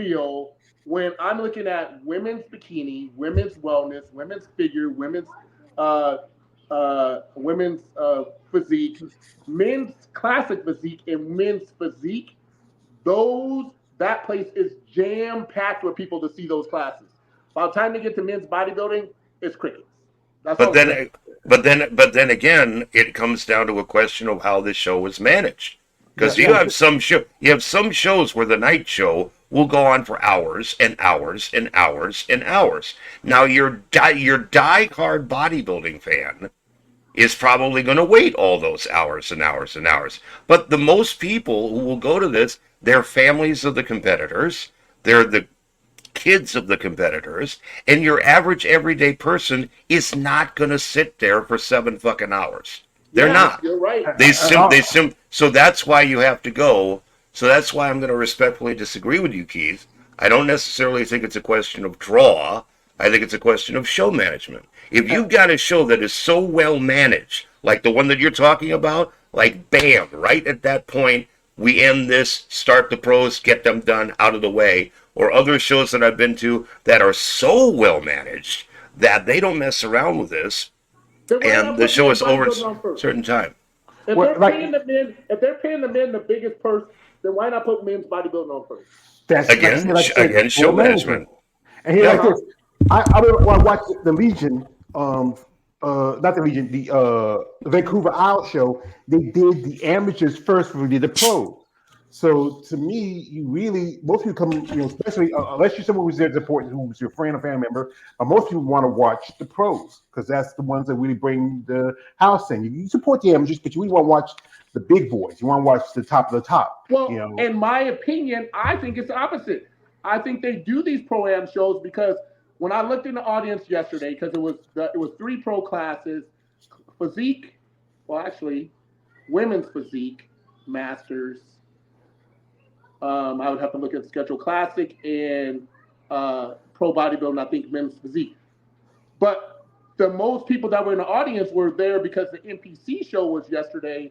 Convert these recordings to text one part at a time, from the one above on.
feel when I'm looking at women's bikini, women's wellness, women's figure, uh, women's physique, men's classic physique, and men's physique? Those that place is jam packed with people to see those classes. By the time they get to men's bodybuilding, it's crickets. That's But all I'm saying. then, but then again, it comes down to a question of how the show is managed. Yeah, Because yeah, you have some shows where the night show will go on for hours and hours and hours and hours. Now your die-hard bodybuilding fan is probably going to wait all those hours and hours and hours. But the most people who will go to this, they're families of the competitors. They're the kids of the competitors, and your average everyday person is not going to sit there for 7 fucking hours. They're Yes, not. you're right. So that's why you have to go. So that's why I'm going to respectfully disagree with you, Keith. I don't necessarily think it's a question of draw. I think it's a question of show management. If you've got a show that is so well managed, like the one that you're talking about, like bam, right at that point, we end this, start the pros, get them done, out of the way. Or other shows that I've been to that are so well managed that they don't mess around with this, Then why and not the put show men's is over at bodybuilding a on first? certain time. If well, they're like paying the men, if they're paying the men the biggest purse, then why not put men's bodybuilding on first? that's Again, like I said, again, show well management. management. And here Yeah. like this, I when I watched the Legion, not the Legion, the Vancouver Isle show. They did the amateurs first before they did the pros. So to me, you really most people come, especially unless you're someone who's there to support, who's your friend or family member. But most people want to watch the pros because that's the ones that really bring the house in. You support the amateurs, but you really want to watch the big boys. You want to watch the top of the top. Well, in my opinion, I think it's the opposite. I think they do these pro am shows because when I looked in the audience yesterday, because it was three pro classes, physique, well actually, women's physique, masters. I would have to look at the schedule, classic and pro bodybuilding. I think men's physique, but the most people that were in the audience were there because the NPC show was yesterday,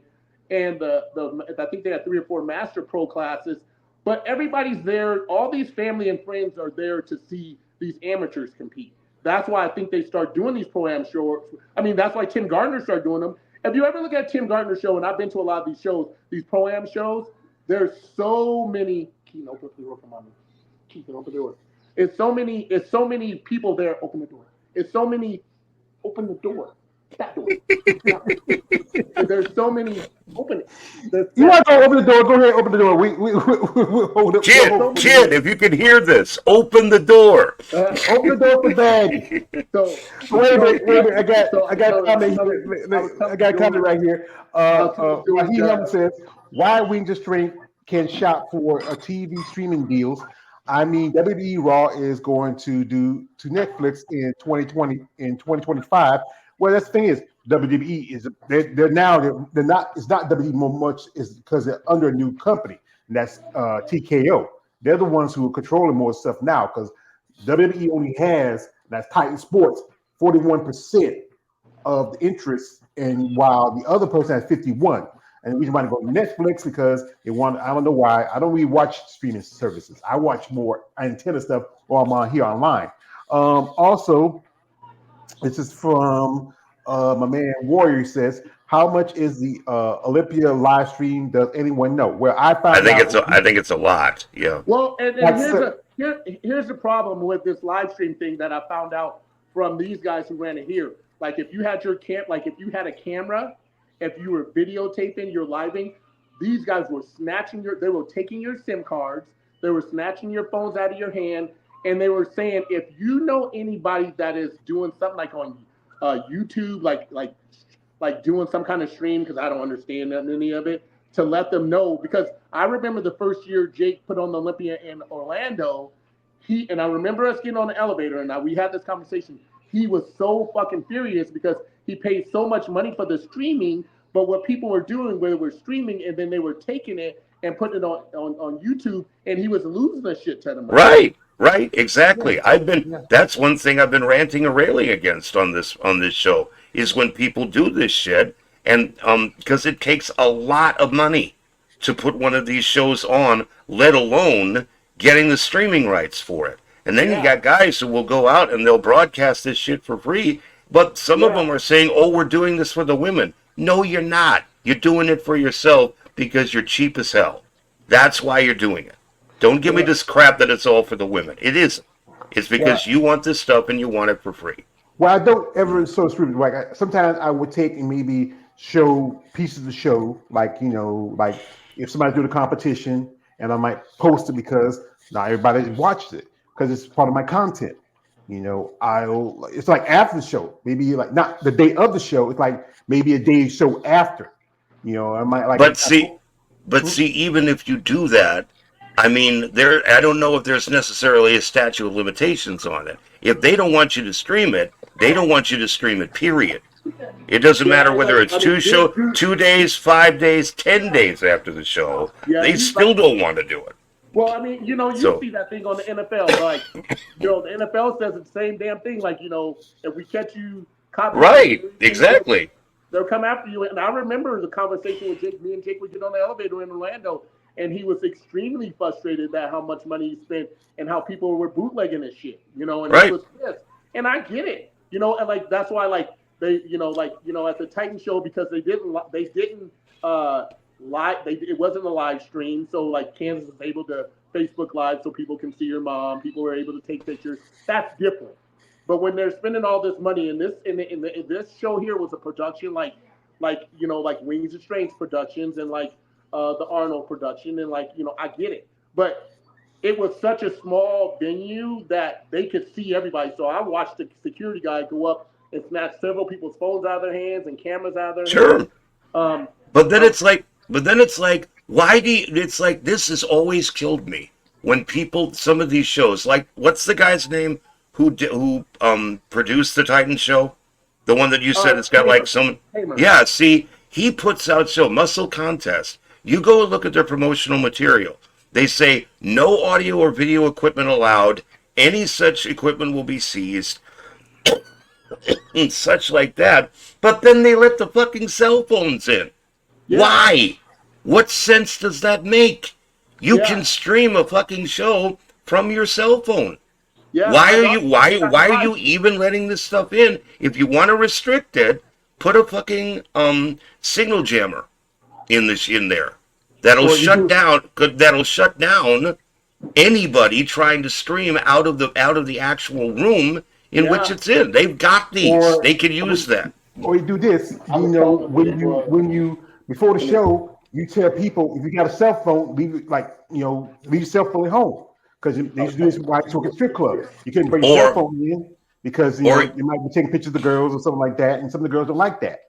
and I think they had three or four master pro classes. But everybody's there. All these family and friends are there to see these amateurs compete. That's why I think they start doing these pro am shows. I mean, that's why Tim Gardner started doing them. If you ever look at Tim Gardner's show, and I've been to a lot of these shows, these pro am shows, there's so many. Keaton, open the door for mommy. Keaton, open the door. It's so many people there. Open the door. It's so many. Open the door. That door. There's so many. Open it. You want to go open the door? Go ahead, open the door. We hold it. Kid, if you can hear this, open the door. Open the door for Daddy. So Wait a minute. I got so- a comment so- here. I got a comment right here. Raheem says, "Why we just drink can shop for a TV streaming deals? I mean, WWE Raw is going to do to Netflix in 2020 in 2025. Well, that's the thing is WWE is they're now they're not it's not WWE more much is because they're under a new company and that's TKO. They're the ones who are controlling more stuff now because WWE only has that's Titan Sports 41% of the interest, and while the other person has 51. And the reason why they go to Netflix because they want, I don't know why. I don't really watch streaming services. I watch more antenna stuff while I'm on here online. Also, this is from my man Warrior says, how much is the Olympia live stream? Does anyone know? Well, I found out. I think it's a lot. Yeah. Well, and here's the problem with this live stream thing that I found out from these guys who ran it here. Like if you had if you had a camera, if you were videotaping your living, these guys were they were taking your SIM cards, they were snatching your phones out of your hand, and they were saying, if you know anybody that is doing something like on YouTube, like doing some kind of stream, because I don't understand any of it, to let them know. Because I remember the first year Jake put on the Olympia in Orlando, I remember us getting on the elevator, and we had this conversation. He was so fucking furious because he paid so much money for the streaming, but what people were doing, where they were streaming and then they were taking it and putting it on YouTube, and he was losing a shit ton of money. Right, exactly. That's one thing I've been ranting and railing against on this show is when people do this shit, and because it takes a lot of money to put one of these shows on, let alone getting the streaming rights for it. And then you got guys who will go out and they'll broadcast this shit for free. But some of them are saying, oh, we're doing this for the women. No, you're not. You're doing it for yourself because you're cheap as hell. That's why you're doing it. Don't give me this crap that it's all for the women. It isn't. It's because you want this stuff and you want it for free. Well, I don't ever stream. Like sometimes I would take and maybe show pieces of the show, like like if somebody's doing a competition, and I might post it because not everybody watched it because it's part of my content. It's like after the show, maybe like not the day of the show. It's like maybe a day show after. I might like. But see, even if you do that, I mean, I don't know if there's necessarily a statute of limitations on it. If they don't want you to stream it, they don't want you to stream it, period. It doesn't matter whether it's 2 days, 5 days, 10 days after the show. They still don't want to do it. Well, I mean, you see that thing on the NFL. Like, the NFL says the same damn thing. Like, if we catch you copying. Right, exactly. They'll come after you. And I remember the conversation with Jake. Me and Jake would get on the elevator in Orlando. And he was extremely frustrated at how much money he spent and how people were bootlegging his shit, and he was pissed. And I get it, and like that's why like they, at the Titan show because they didn't live, it wasn't a live stream, so like Kansas was able to Facebook Live so people can see your mom, people were able to take pictures. That's different. But when they're spending all this money, and this show here was a production like Wings of Strange Productions and like. The Arnold production, and like I get it, but it was such a small venue that they could see everybody. So I watched the security guy go up and snatch several people's phones out of their hands and cameras out of their hands. But then it's like, why do you? It's like this has always killed me when some of these shows, like what's the guy's name who produced the Titan show, the one that you said it's got like some. Yeah, see, he puts out Muscle Contest. You go and look at their promotional material. They say no audio or video equipment allowed. Any such equipment will be seized. And such like that. But then they let the fucking cell phones in. Yeah. Why? What sense does that make? You can stream a fucking show from your cell phone. Yeah, why are you even letting this stuff in? If you want to restrict it, put a fucking signal jammer in there. That'll shut down anybody trying to stream out of the actual room in which it's in. They've got these. They can use that. Or you do this, when you before the show, you tell people if you got a cell phone, leave your cell phone at home. Because they used to do this while you talk at strip clubs. You couldn't bring your cell phone in because you might be taking pictures of the girls or something like that, and some of the girls don't like that.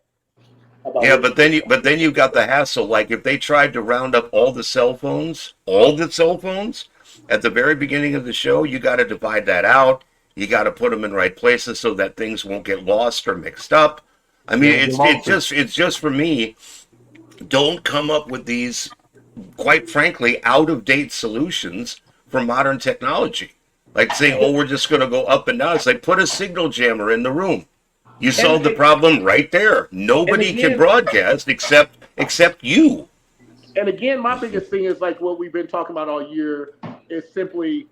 Yeah, but then you got the hassle. Like if they tried to round up all the cell phones at the very beginning of the show, you got to divide that out. You got to put them in right places so that things won't get lost or mixed up. I mean, it's just for me. Don't come up with these, quite frankly, out of date solutions for modern technology. Like saying, oh, we're just going to go up and down. It's like put a signal jammer in the room. You solve the problem right there. Nobody can broadcast except you. And again, my biggest thing is like what we've been talking about all year is simply,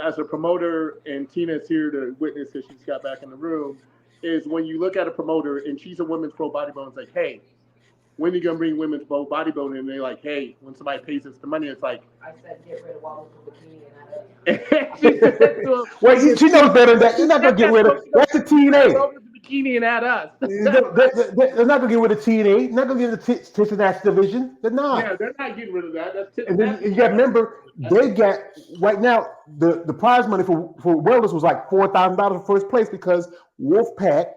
as a promoter, and Tina's here to witness because she's got back in the room, is when you look at a promoter and she's a women's pro bodybuilder, it's like, hey, when are you going to bring women's pro bodybuilding? And they're like, hey, when somebody pays us the money, it's like, I said, get rid of all the bikini and well, she knows better than that. They're not going to get rid of that's the TNA. Bikini and add us. They're not going to get rid of TNA. They're not going to get rid of the Tits division. They're not. Yeah, they're not getting rid of that. And then you got to remember, they got right now the prize money for Wellness was like $4,000 in first place because Wolfpack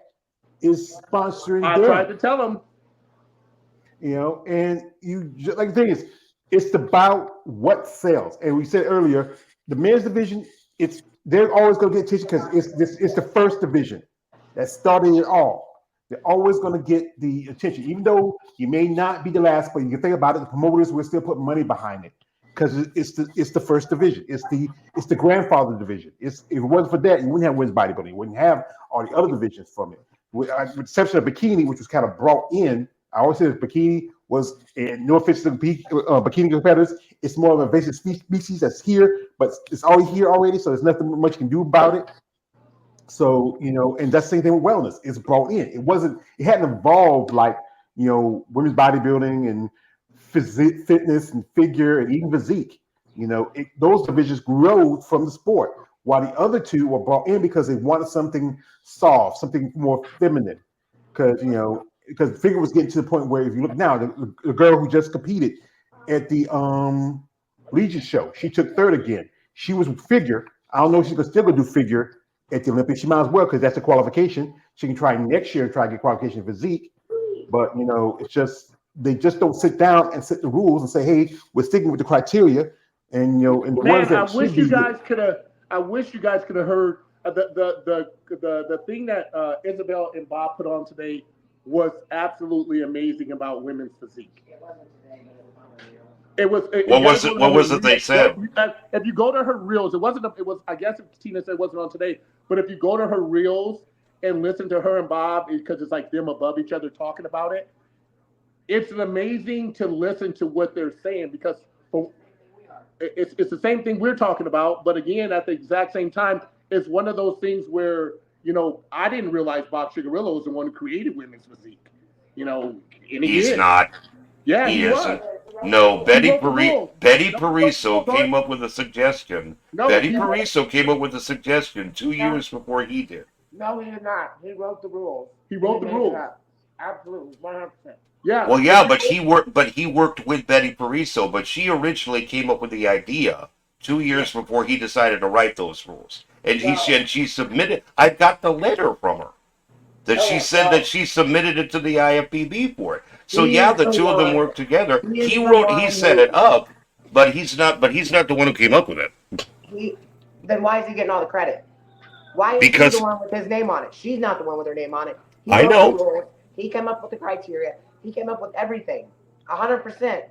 is sponsoring. I tried to tell them. And you like the thing is, it's about what sells. And we said earlier, the men's division, they're always going to get attention because it's the first division that started it all. They're always going to get the attention, even though you may not be the last. But you can think about it, the promoters will still put money behind it because it's the first division. It's the grandfather division. If it wasn't for that, you wouldn't have women's bodybuilding. You wouldn't have all the other divisions from it, with the exception of bikini, which was kind of brought in. I always say bikini, was in no offense to bikini competitors, it's more of an invasive species that's here, but it's already here already, so there's nothing much you can do about it. So, and that's the same thing with wellness. It's brought in. It hadn't evolved like, women's bodybuilding and fitness and figure and even physique. Those divisions grew from the sport, while the other two were brought in because they wanted something soft, something more feminine. Because figure was getting to the point where if you look now, the girl who just competed at the Legion show, she took third again. She was figure. I don't know if she could still go do figure at the Olympics. She might as well because that's a qualification. She can try next year and try to get qualification in physique. But it's just they just don't sit down and set the rules and say, hey, we're sticking with the criteria. And and the ones that I wish you guys could have. I wish you guys could have heard the thing that Isabel and Bob put on today was absolutely amazing about women's physique. It was. What was it they said? If you go to her reels, it wasn't. It was. I guess Tina said it wasn't on today. But if you go to her reels and listen to her and Bob, because it's like them above each other talking about it, it's amazing to listen to what they're saying because it's the same thing we're talking about. But again, at the exact same time, it's one of those things where I didn't realize Bob Cigarillo was the one who created women's physique. And he's not. Yeah, he isn't. No, Betty Pariso came up with a suggestion. Betty Pariso came up with a suggestion 2 years before he did. No, he did not. He wrote the rules. He wrote the rules. Absolutely, 100%. Yeah. Well, yeah, but he worked with Betty Pariso, but she originally came up with the idea 2 years before he decided to write those rules. And she submitted. I got the letter from her that she said that she submitted it to the IFBB for it. So yeah, the two of them worked together. He set it up, but he's not the one who came up with it. Then why is he getting all the credit? Why is he the one with his name on it? She's not the one with her name on it. I know. He came up with the criteria. He came up with everything. 100%.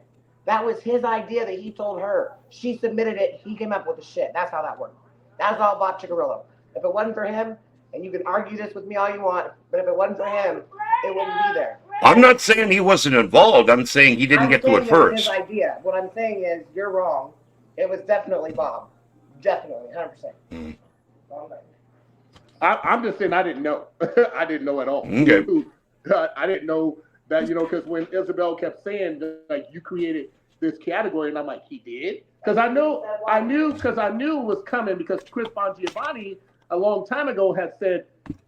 That was his idea that he told her. She submitted it. He came up with the shit. That's how that worked. That's all Bob Cigarillo. If it wasn't for him, and you can argue this with me all you want, but if it wasn't for him, it wouldn't be there. I'm not saying he wasn't involved. I'm saying he didn't get to it first. His idea. What I'm saying is you're wrong. It was definitely Bob. Definitely, 100%. I'm just saying I didn't know. I didn't know at all. Okay. I didn't know that, because when Isabel kept saying that, like, you created this category, and I'm like, he did? Because I knew it was coming because Chris Bongiovanni a long time ago had said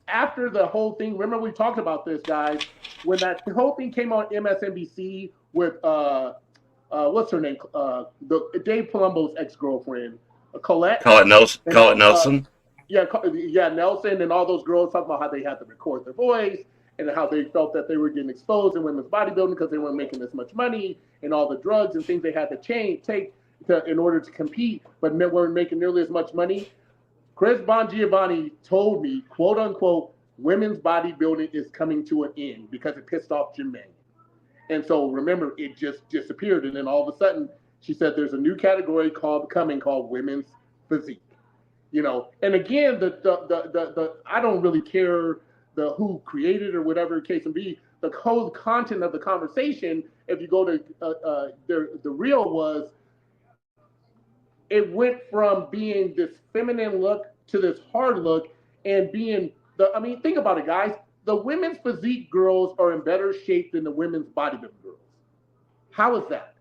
after the whole thing, remember we talked about this, guys, when that whole thing came on MSNBC with what's her name? The Dave Palumbo's ex-girlfriend, Colette. Colette Nelson. Yeah, Nelson and all those girls talking about how they had to record their voice and how they felt that they were getting exposed in women's bodybuilding because they weren't making as much money and all the drugs and things they had to take in order to compete, but weren't making nearly as much money. Chris Bongiovanni told me, quote unquote, women's bodybuilding is coming to an end because it pissed off Jim Mannion. And so remember, it just disappeared. And then all of a sudden, she said there's a new category called women's physique. And again, the I don't really care who created or whatever the case may be. The whole content of the conversation, if you go to the real was, it went from being this feminine look to this hard look and being think about it, guys. The women's physique girls are in better shape than the women's bodybuilding girls. How is that?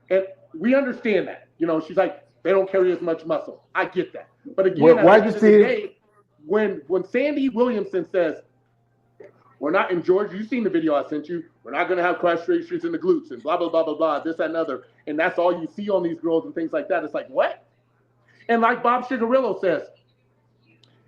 And we understand that. She's like, they don't carry as much muscle. I get that. But again, at the end of the day, when Sandy Williamson says, we're not in Georgia, you've seen the video I sent you, we're not going to have castrations in the glutes and blah, blah, blah, blah, blah, this, that, and other. And that's all you see on these girls and things like that. It's like, what? And like Bob Cigarillo says,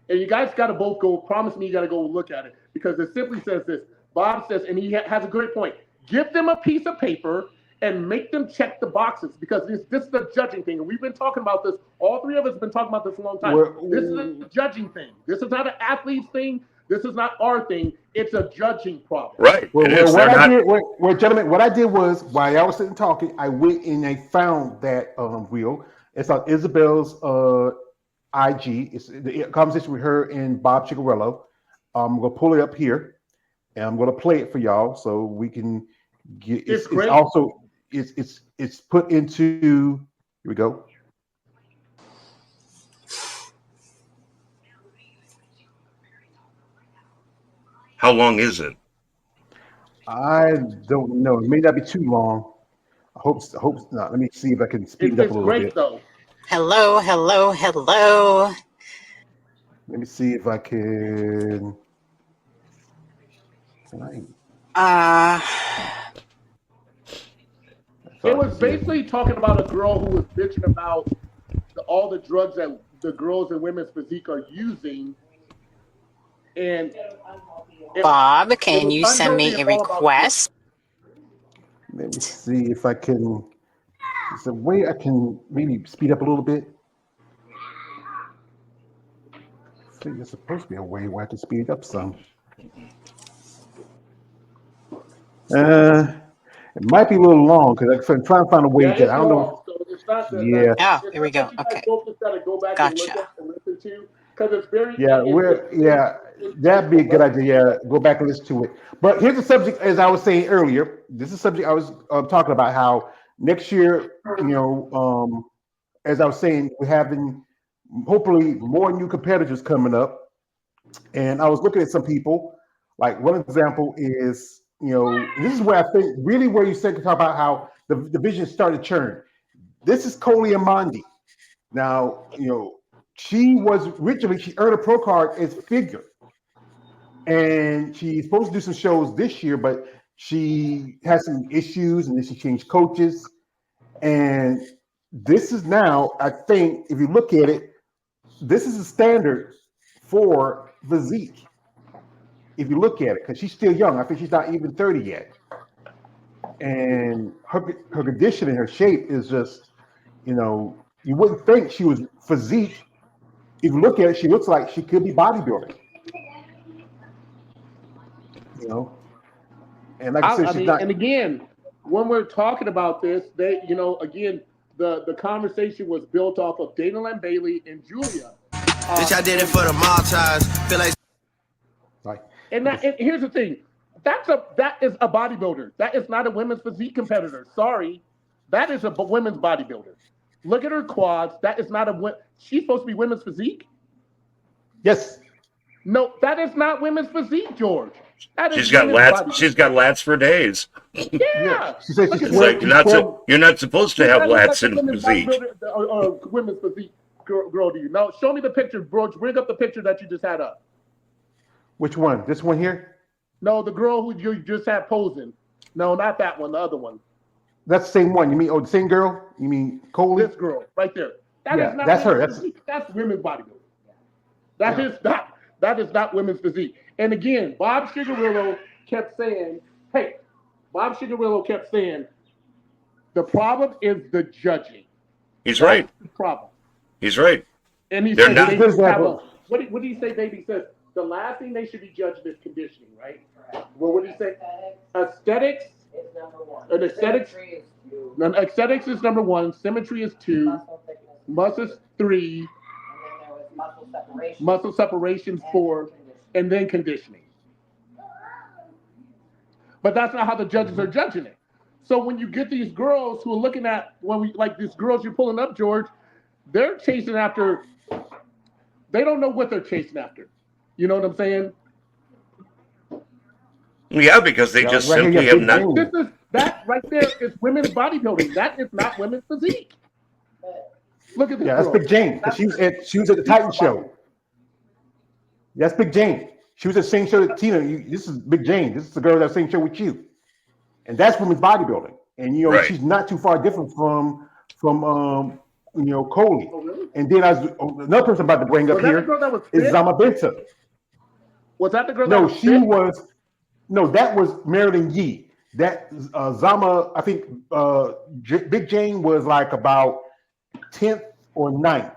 and you guys got to both go, promise me you got to go look at it, because it simply says this. Bob says, and he has a great point, give them a piece of paper and make them check the boxes, because this is a judging thing. And we've been talking about this. All three of us have been talking about this a long time. This is a judging thing. This is not an athlete's thing. This is not our thing. It's a judging problem. Right. Gentlemen, what I did was, while y'all was sitting talking, I went and I found that reel. It's on Isabel's IG. It's the conversation with her and Bob Cigarillo. I'm going to pull it up here, and I'm going to play it for y'all so we can It's great. Also it's put into. Here we go. How long is it? I don't know. It may not be too long. I hope not. Let me see if I can speed it up a It's little great bit. though. Hello, hello, hello. Let me see if I can. Can I? Uh, It was basically talking about a girl who was bitching about all the drugs that the girls in women's physique are using, and Bob, it can was you send unhealthy me and a all about request? Let me see if I can. There's a way I can maybe speed up a little bit. I think there's supposed to be a way where I can speed it up some. It might be a little long because I'm trying to find a way Yeah, to. it's I don't know. long, so it's not Yeah, Oh, it's here we not go. that you guys Okay, both just gotta go back and look gotcha. at and listen to because it's very that'd be a insightful. good idea. Yeah, go back and listen to it. But here's the subject, as I was saying earlier. This is the subject I was talking about. How next year, as I was saying, we're having hopefully more new competitors coming up. And I was looking at some people. Like one example is, this is where I think really where you said to talk about how the division started to churn. This is Coley Amandi. Now, she was originally she earned a pro card as figure, and she's supposed to do some shows this year, but she has some issues, and then she changed coaches. And this is now, I think, if you look at it, this is the standard for physique. If you look at it, because she's still young, I think she's not even 30 yet, and her condition and her shape is just, you wouldn't think she was physique. If you look at it, she looks like she could be bodybuilding. And like I said, I she's mean, not. and again, when we're talking about this, they, again, the conversation was built off of Dana Lynn Bailey and Julia. Bitch, I did it for the Maltese. Feel like. And here's the thing, that is a bodybuilder. That is not a women's physique competitor. Sorry, that is a women's bodybuilder. Look at her quads. That is not she's supposed to be women's physique. Yes. No, that is not women's physique, George. That is She's got lats. She's got lats for days. Yeah. She says she's It's like you're not supposed to have lats in physique. Women's physique girl to you. Now, show me the picture, bro. Bring up the picture that you just had up. Which one? This one here? No, the girl who you just had posing. No, not that one. The other one. That's the same one. You mean the same girl? You mean Coley? This girl right there. That's her. That's women's bodybuilding. That is not women's physique. And again, Bob Cigarillo kept saying, the problem is the judging. He's right. That's the problem. He's right. And he They're said not- they should have what did he say, baby? He says the last thing they should be judging is conditioning, right? Well, what did he say? Aesthetics is number one. And aesthetics, Symmetry is two. aesthetics is number one. Symmetry is two. Muscle thickness is Muscle is three. And then there was muscle separation. Muscle separation four. And then conditioning. But that's not how the judges are judging it. So when you get these girls who are looking at like these girls you're pulling up, George, they're chasing after. They don't know what they're chasing after. You know what I'm saying? Yeah, because they just right simply here, have not. That right there is women's bodybuilding. That is not women's physique. Look at this. Yeah, that's girl. Big Jane. She was at the Titan show. That's Big Jane. She was at the same show that Tina. This is Big Jane. This is the girl that same show with you, and that's women's bodybuilding. And Right. she's not too far different from Coley. Oh, really? And then another person I'm about to bring up Was that the here girl that was is fit? Zama Benta. Was that the girl? No, that was she fit? was. No, that was Marilyn Yee. That Zama, I think Big Jane was like about 10th or 9th.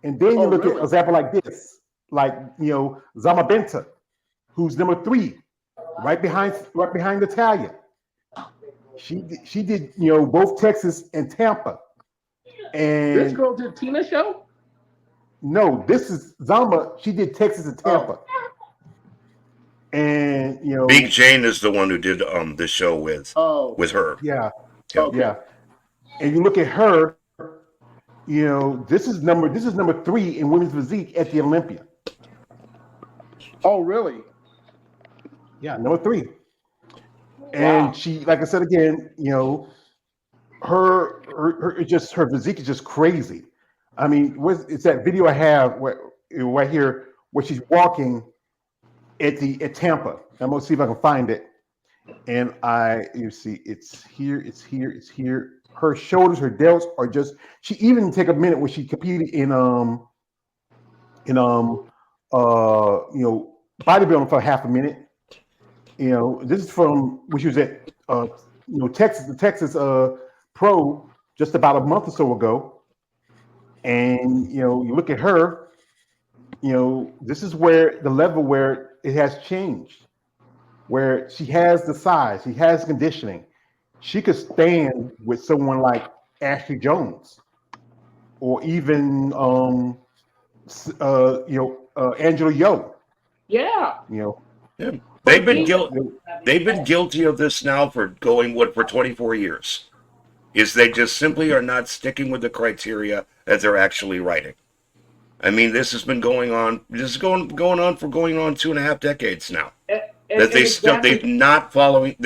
And then you look at an example like this, like Zama Benta, who's number 3, right behind Natalia. She did both Texas and Tampa. And This girl did Tina's show? No, this is Zama. She did Texas and Tampa. And Big Jane is the one who did the show with her. yeah, Okay. yeah. And you look at her, this is number 3 in women's physique at the Olympia. Oh, really? Yeah, number 3. Wow. And she, like I said again, her physique is just crazy. I mean, it's that video I have right here where she's walking at Tampa. I'm gonna see if I can find it. And you see, it's here. Her shoulders, her delts are just. She even take a minute when she competed in bodybuilding for half a minute. This is from when she was at Texas, the Texas Pro just about a month or so ago. And you look at her, this is where the level where it has changed, where she has the size, she has conditioning. She could stand with someone like Ashley Jones, or even Angela Yo. Yeah. Yeah. They've been guilty of this now for 24 years. Is they just simply are not sticking with the criteria that they're actually writing. I mean, this has been going on. This is going on for 2.5 decades now. They're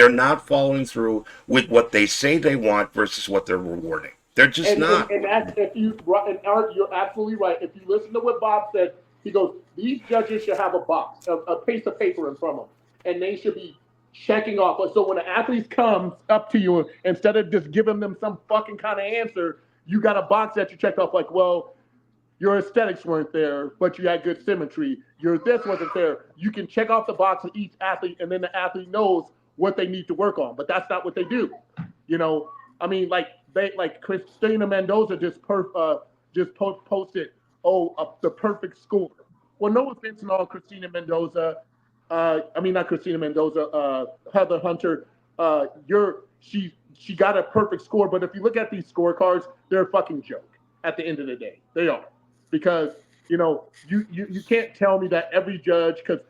not following through with what they say they want versus what they're rewarding. They're just not. And that's you're absolutely right. If you listen to what Bob said, he goes, these judges should have a box, a piece of paper in front of them, and they should be checking off. So when an athlete comes up to you, instead of just giving them some fucking kind of answer, you got a box that you checked off, like, well, your aesthetics weren't there, but you had good symmetry. Your this wasn't there. You can check off the box of each athlete, and then the athlete knows what they need to work on. But that's not what they do. I mean, like Christina Mendoza just posted, the perfect score. Well, no offense to all Christina Mendoza. Not Christina Mendoza. Heather Hunter. She got a perfect score, but if you look at these scorecards, they're a fucking joke. At the end of the day, they are, because you can't tell me that every judge. Because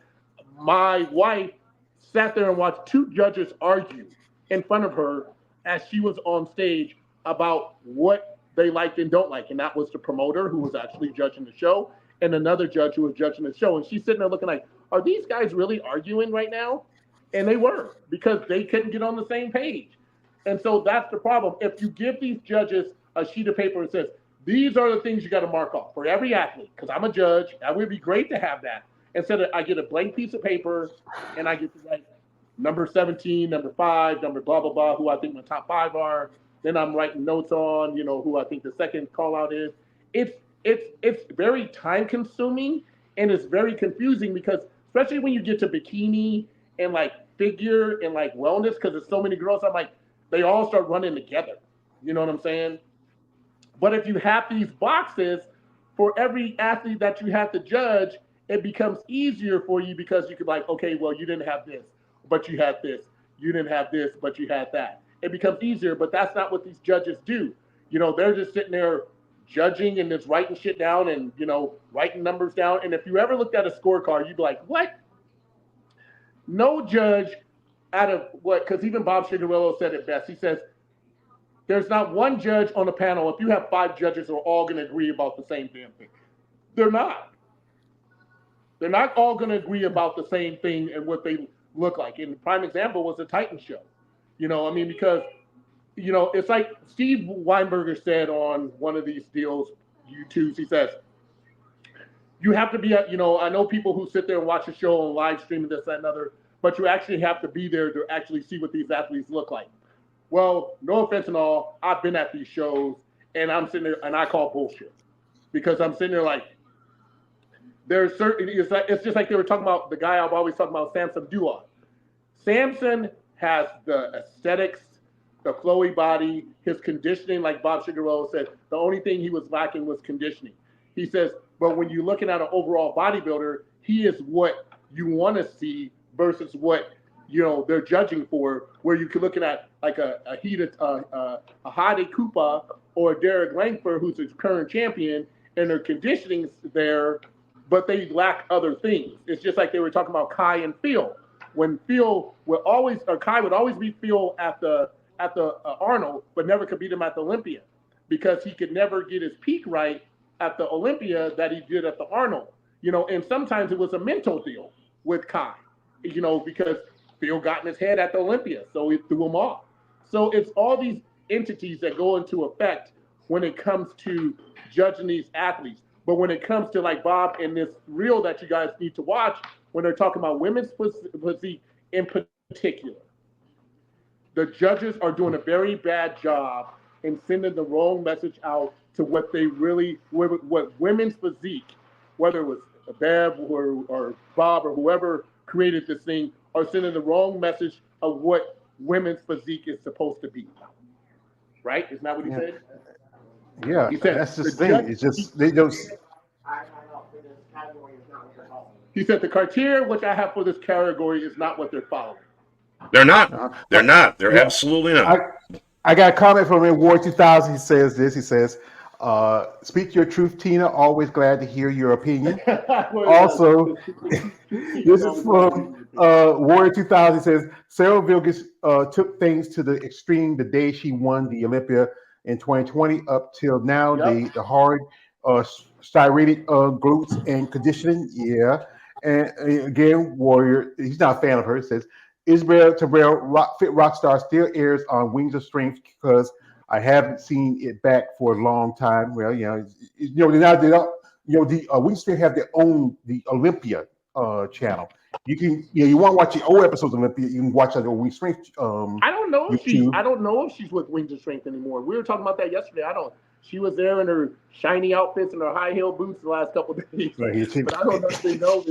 my wife sat there and watched 2 judges argue in front of her as she was on stage about what they liked and don't like. And that was the promoter, who was actually judging the show, and another judge who was judging the show. And she's sitting there looking like, are these guys really arguing right now? And they were, because they couldn't get on the same page. And so that's the problem. If you give these judges a sheet of paper and says, these are the things you got to mark off for every athlete, because I'm a judge, that would be great to have that. Instead of I get a blank piece of paper and I get to write number 17, number 5, number blah, blah, blah, who I think my top 5 are. Then I'm writing notes on, who I think the second call out is. It's very time consuming, and it's very confusing, because especially when you get to bikini and like figure and like wellness, because there's so many girls, I'm like, they all start running together. You know what I'm saying? But if you have these boxes for every athlete that you have to judge, it becomes easier for you, because you could like, okay, well, you didn't have this, but you had this. You didn't have this, but you had that. It becomes easier, but that's not what these judges do. They're just sitting there judging and just writing shit down and, writing numbers down. And if you ever looked at a scorecard, you'd be like, what? No judge out of what? Because even Bob Cigarillo said it best. He says, there's not one judge on the panel. If you have 5 judges who are all going to agree about the same damn thing, they're not. They're not all going to agree about the same thing and what they look like. And the prime example was the Titan show. Because, it's like Steve Weinberger said on one of these deals, YouTubes, he says, you have to be, I know people who sit there and watch the show on live stream and this, that, and other, but you actually have to be there to actually see what these athletes look like. Well, no offense and all, I've been at these shows, and I'm sitting there and I call bullshit, because I'm sitting there like, there's certain, it's just like they were talking about the guy I've always talking about, Samson Dua. Samson has the aesthetics, the flowy body, his conditioning, like Bob Cigarillo said, the only thing he was lacking was conditioning. He says, but when you're looking at an overall bodybuilder, he is what you want to see versus what they're judging for, where you could looking at like a Hadi Kupa or Derek Langford, who's his current champion, and their conditioning's there, but they lack other things. It's just like they were talking about Kai and Phil. when Phil would always, or Kai would always beat Phil at the Arnold, but never could beat him at the Olympia because he could never get his peak right at the Olympia that he did at the Arnold. And sometimes it was a mental deal with Kai, because Phil got in his head at the Olympia, so he threw him off. So it's all these entities that go into effect when it comes to judging these athletes. But when it comes to like Bob and this reel that you guys need to watch, when they're talking about women's physique in particular, the judges are doing a very bad job in sending the wrong message out to what women's physique, whether it was Bev or Bob or whoever created this thing, are sending the wrong message of what women's physique is supposed to be. Right? Isn't that what he said? Yeah, he said, that's the thing. It's just they don't. He said the criteria which I have for this category is not what they're following. They're not. They're not. They're absolutely not. I got a comment from War 2000. He says this. He says, "Speak your truth, Tina. Always glad to hear your opinion." Also, this is from Warrior 2000. He says, "Sarah Vilgus took things to the extreme the day she won the Olympia in 2020 up till now. The hard striated glutes and conditioning." Yeah. And again, Warrior, he's not a fan of her. He says, "Isabel Terrell, Fit Rock Star, still airs on Wings of Strength because I haven't seen it back for a long time." Well, the Wings of Strength have their own, the Olympia channel. You can, you want to watch the old episodes of Olympia, you can watch that on Wings of Strength. I don't know if she's with Wings of Strength anymore. We were talking about that yesterday. She was there in her shiny outfits and her high heel boots the last couple of days. Right, but I don't know if they know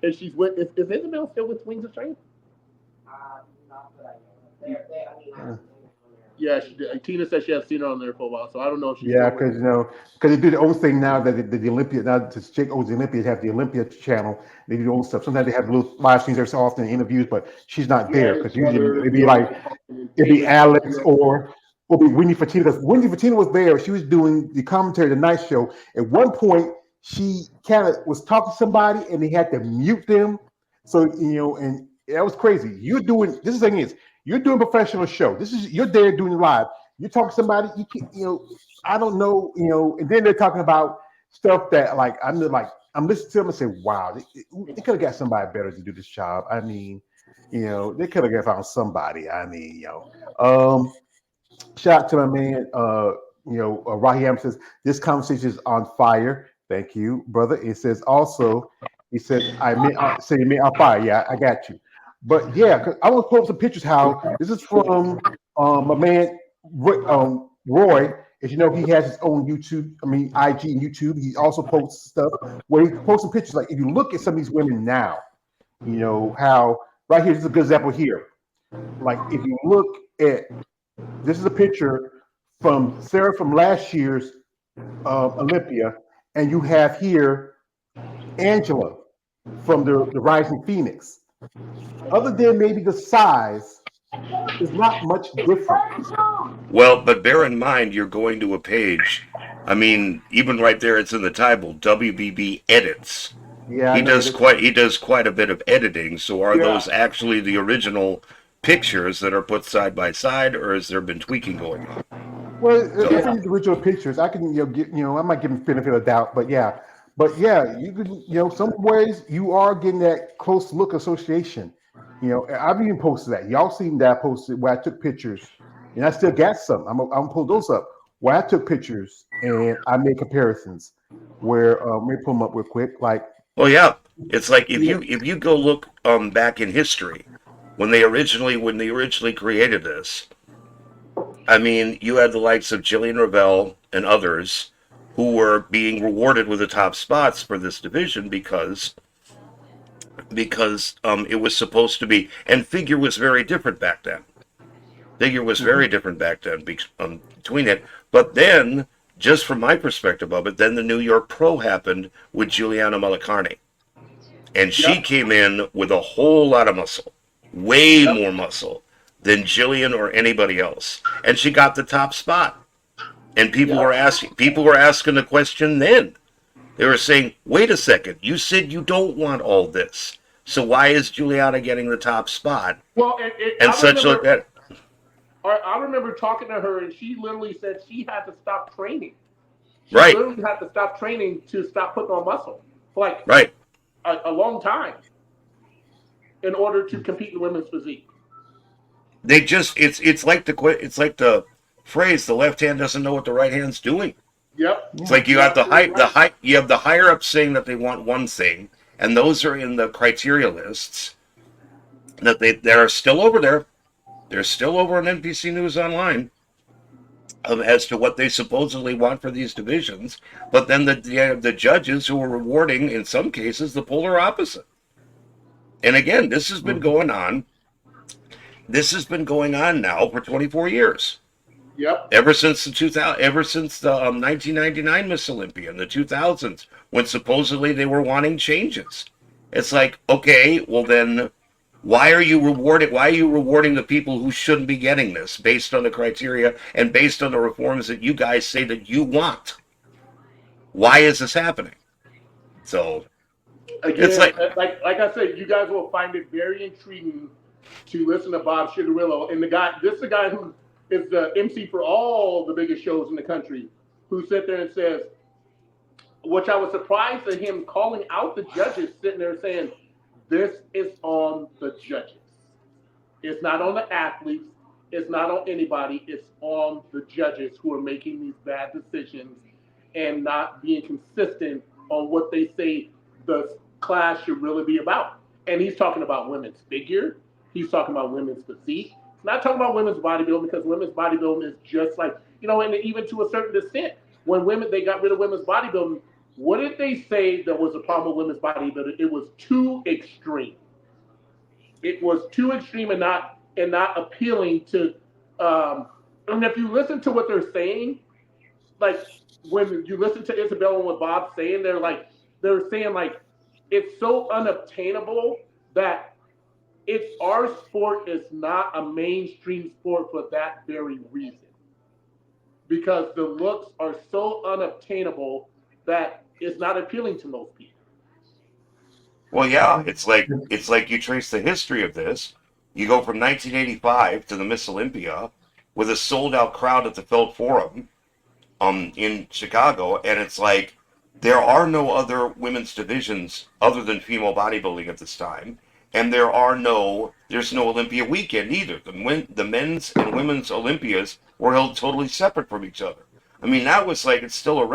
if she's with. Is Isabel still with Wings of Strength? Not that I know. Yeah, Tina said she has seen her on there for a while, so I don't know if she's. Yeah, because they do the old thing now that the Olympia, now to Jake owns the Olympia, have the Olympia channel. They do the old stuff. Sometimes they have little live streams every so often in interviews, but she's not there because usually it'd be Alex or be Wendy Fatina. Because Wendy Fatina was there. She was doing the commentary of the night show. At one point, she kind of was talking to somebody and they had to mute them. So, and that was crazy. You're doing, this is the thing is, you're doing a professional show. You're there doing it live. You talk to somebody, I don't know, and then they're talking about stuff that I'm listening to them and say, wow, they could have got somebody better to do this job. I mean, they could have found somebody. I mean, shout out to my man, Rahiam says, this conversation is on fire. Thank you, brother. It says also, he said, you meant on fire. Yeah, I got you. But yeah, cause I want to post some pictures. How this is from my man Roy. As you know, he has his own IG and YouTube. He also posts stuff where he posts some pictures. Like if you look at some of these women now, how right here, this is a good example here. Like if you look at this is a picture from Sarah from last year's Olympia, and you have here Angela from the Rising Phoenix. Other than maybe the size, is not much different. Well, but bear in mind, you're going to a page. I mean, even right there, it's in the title, WBB Edits. Yeah, he does quite a bit of editing. So are those actually the original pictures that are put side by side, or has there been tweaking going on? Well, if the original pictures, I can I might give him benefit of doubt, but yeah, you could some ways you are getting that close look association. I've even posted that. Y'all seen that I posted where I took pictures, and I still got some. I'm gonna pull those up where I took pictures and I made comparisons. Where let me pull them up real quick. Well, yeah, it's like if you go look back in history when they originally created this. I mean, you had the likes of Jillian Reveille and others who were being rewarded with the top spots for this division because it was supposed to be, and figure was very different back then. Between it. But then, just from my perspective of it, then the New York Pro happened with Juliana Malacarne. And she came in with a whole lot of muscle, way more muscle than Jillian or anybody else. And she got the top spot. And people were asking the question then. They were saying, wait a second, you said you don't want all this. So why is Juliana getting the top spot Well, and such like that? I remember talking to her, and she literally said she had to stop training. She Right, literally had to stop training to stop putting on muscle for like right. a long time in order to compete in women's physique. They just it's like the phrase the left hand doesn't know what the right hand's doing. Yep. It's like you You're have absolutely right. you have the higher ups saying that they want one thing, and those are in the criteria lists that they're still over there. They're still over on NBC News Online as to what they supposedly want for these divisions. But then the judges who are rewarding in some cases the polar opposite. And again, this has been going on. This has been going on now for 24 years. Yep. Ever since the 1999 Miss Olympia in the 2000s, when supposedly they were wanting changes. It's like, okay, well then, why are you rewarding the people who shouldn't be getting this based on the criteria and based on the reforms that you guys say that you want? Why is this happening? So it's Again, like I said, you guys will find it very intriguing to listen to Bob Chigarillo. And this is the guy who is the MC for all the biggest shows in the country, who sit there and says, which I was surprised at him calling out the judges, sitting there saying, this is on the judges. It's not on the athletes. It's not on anybody. It's on the judges who are making these bad decisions and not being consistent on what they say the class should really be about. And he's talking about women's figure. He's talking about women's physique. He's not talking about women's bodybuilding, because women's bodybuilding is just like, and even to a certain extent, when they got rid of women's bodybuilding, what did they say that was a problem with women's bodybuilding? It was too extreme. It was too extreme and not appealing to. And if you listen to what they're saying, like when you listen to Isabella and what Bob's saying, they're saying like it's so unobtainable that our sport is not a mainstream sport for that very reason, because the looks are so unobtainable that it's not appealing to most people. Well, yeah, it's like you trace the history of this. You go from 1985 to the Miss Olympia with a sold out crowd at the Felt Forum in Chicago, and it's like there are no other women's divisions other than female bodybuilding at this time, and there's no Olympia weekend either. The men's and women's Olympias were held totally separate from each other. I mean, that was like it's still a